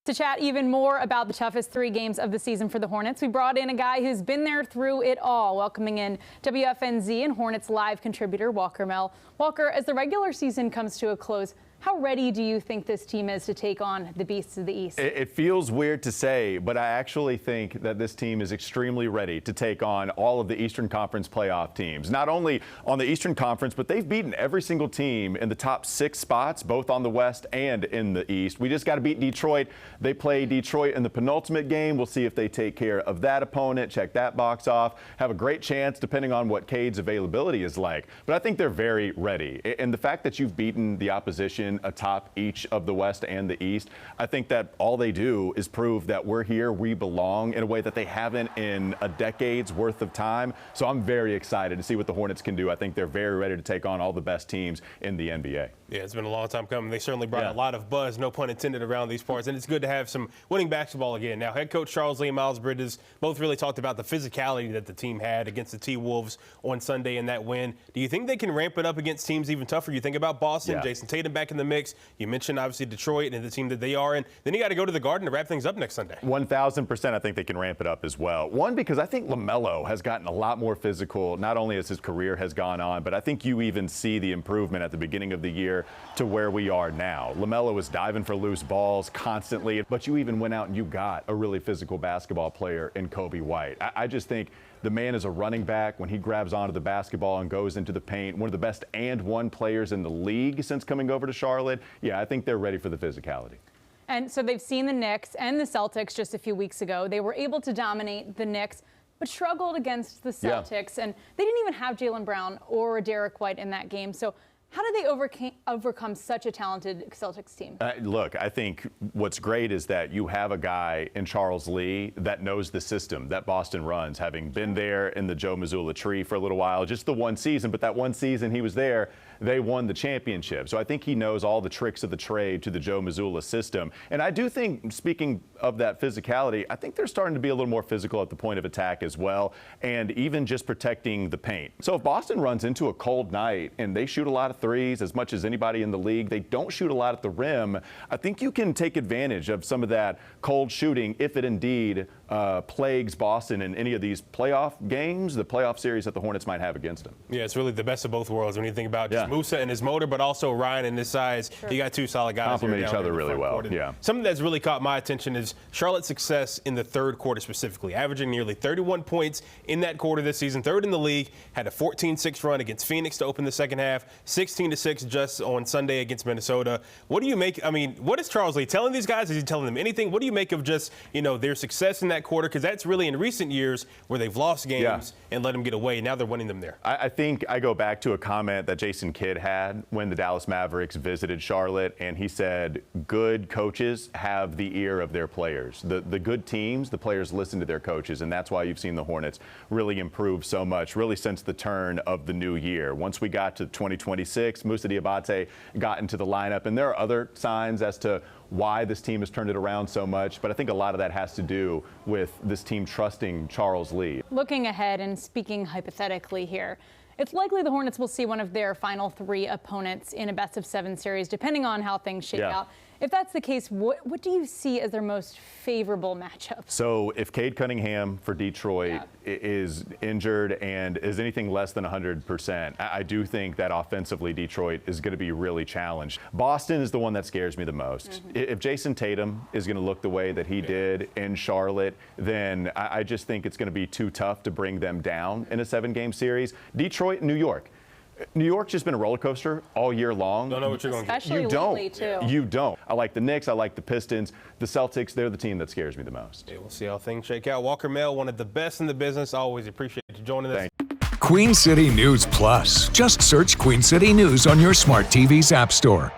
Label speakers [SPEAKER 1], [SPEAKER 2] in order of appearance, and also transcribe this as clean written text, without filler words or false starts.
[SPEAKER 1] To chat even more about the toughest 3 games of the season for the Hornets, we brought in a guy who's been there through it all, welcoming in WFNZ and Hornets live contributor Walker Mehl. Walker, as the regular season comes to a close, how ready do you think this team is to take on the Beasts of the East?
[SPEAKER 2] It feels weird to say, but I actually think that this team is extremely ready to take on all of the Eastern Conference playoff teams. Not only on the Eastern Conference, but they've beaten every single team in the top 6 spots, both on the West and in the East. We just got to beat Detroit. They play Detroit in the penultimate game. We'll see if they take care of that opponent, check that box off, have a great chance depending on what Cade's availability is like. But I think they're very ready. And the fact that you've beaten the opposition atop each of the West and the East, I think that all they do is prove that we're here, we belong in a way that they haven't in a decade's worth of time. So I'm very excited to see what the Hornets can do. I think they're very ready to take on all the best teams in the NBA.
[SPEAKER 3] Yeah, it's been a long time coming. They certainly brought a lot of buzz, no pun intended, around these parts. And it's good to have some winning basketball again. Now, head coach Charles Lee and Miles Bridges both really talked about the physicality that the team had against the T-Wolves on Sunday in that win. Do you think they can ramp it up against teams even tougher? You think about Boston, Jason Tatum back in the mix. You mentioned, obviously, Detroit and the team that they are in. Then you got to go to the Garden to wrap things up next Sunday.
[SPEAKER 2] 1,000% I think they can ramp it up as well. One, because I think LaMelo has gotten a lot more physical, not only as his career has gone on, but I think you even see the improvement at the beginning of the year to where we are now. LaMelo was diving for loose balls constantly, but you even went out and you got a really physical basketball player in Kobe White. I just think the man is a running back. When he grabs onto the basketball and goes into the paint, one of the best and one players in the league since coming over to Charlotte. Yeah, I think they're ready for the physicality.
[SPEAKER 1] And so they've seen the Knicks and the Celtics just a few weeks ago. They were able to dominate the Knicks, but struggled against the Celtics. And they didn't even have Jaylen Brown or Derek White in that game. So how did they overcome such a talented Celtics team?
[SPEAKER 2] Look, I think what's great is that you have a guy in Charles Lee that knows the system that Boston runs, having been there in the Joe Mazzulla tree for a little while, just the one season. But that one season he was there, they won the championship. So I think he knows all the tricks of the trade to the Joe Mazzulla system. And I do think, speaking of that physicality, I think they're starting to be a little more physical at the point of attack as well, and even just protecting the paint. So if Boston runs into a cold night and they shoot a lot of threes, as much as anybody in the league, they don't shoot a lot at the rim, I think you can take advantage of some of that cold shooting if it indeed plagues Boston in any of these playoff games, the playoff series that the Hornets might have against them.
[SPEAKER 3] Yeah, it's really the best of both worlds when you think about just Musa and his motor, but also Ryan and his size. You got 2 solid guys.
[SPEAKER 2] Complement each other really well.
[SPEAKER 3] Something that's really caught my attention is Charlotte's success in the third quarter specifically, averaging nearly 31 points in that quarter this season, 3rd in the league, had a 14-6 run against Phoenix to open the second half, 16-6 just on Sunday against Minnesota. What do you make? I mean, what is Charles Lee telling these guys? Is he telling them anything? What do you make of just, their success in that quarter? Because that's really in recent years where they've lost games and let them get away. Now they're winning them there.
[SPEAKER 2] I think I go back to a comment that Jason Kidd had when the Dallas Mavericks visited Charlotte, and he said, good coaches have the ear of their players. The good teams, the players listen to their coaches, and that's why you've seen the Hornets really improve so much, really since the turn of the new year. Once we got to 2026, Musa Diabate got into the lineup, and there are other signs as to why this team has turned it around so much, but I think a lot of that has to do with this team trusting Charles Lee.
[SPEAKER 1] Looking ahead and speaking hypothetically here, it's likely the Hornets will see one of their final 3 opponents in a best-of-7 series, depending on how things shake out. If that's the case, what do you see as their most favorable matchup?
[SPEAKER 2] So if Cade Cunningham for Detroit is injured and is anything less than 100%, I do think that offensively Detroit is going to be really challenged. Boston is the one that scares me the most. If Jason Tatum is going to look the way that he did in Charlotte, then I just think it's going to be too tough to bring them down in a 7-game series. Detroit, New York. New York's just been a roller coaster all year long.
[SPEAKER 3] Don't know what you're going to get.
[SPEAKER 1] Especially lately, too.
[SPEAKER 2] You don't. I like the Knicks. I like the Pistons. The Celtics, they're the team that scares me the most.
[SPEAKER 3] Yeah, we'll see how things shake out. Walker Mehl, one of the best in the business. Always appreciate you joining us.
[SPEAKER 4] Queen City News Plus. Just search Queen City News on your smart TV's app store.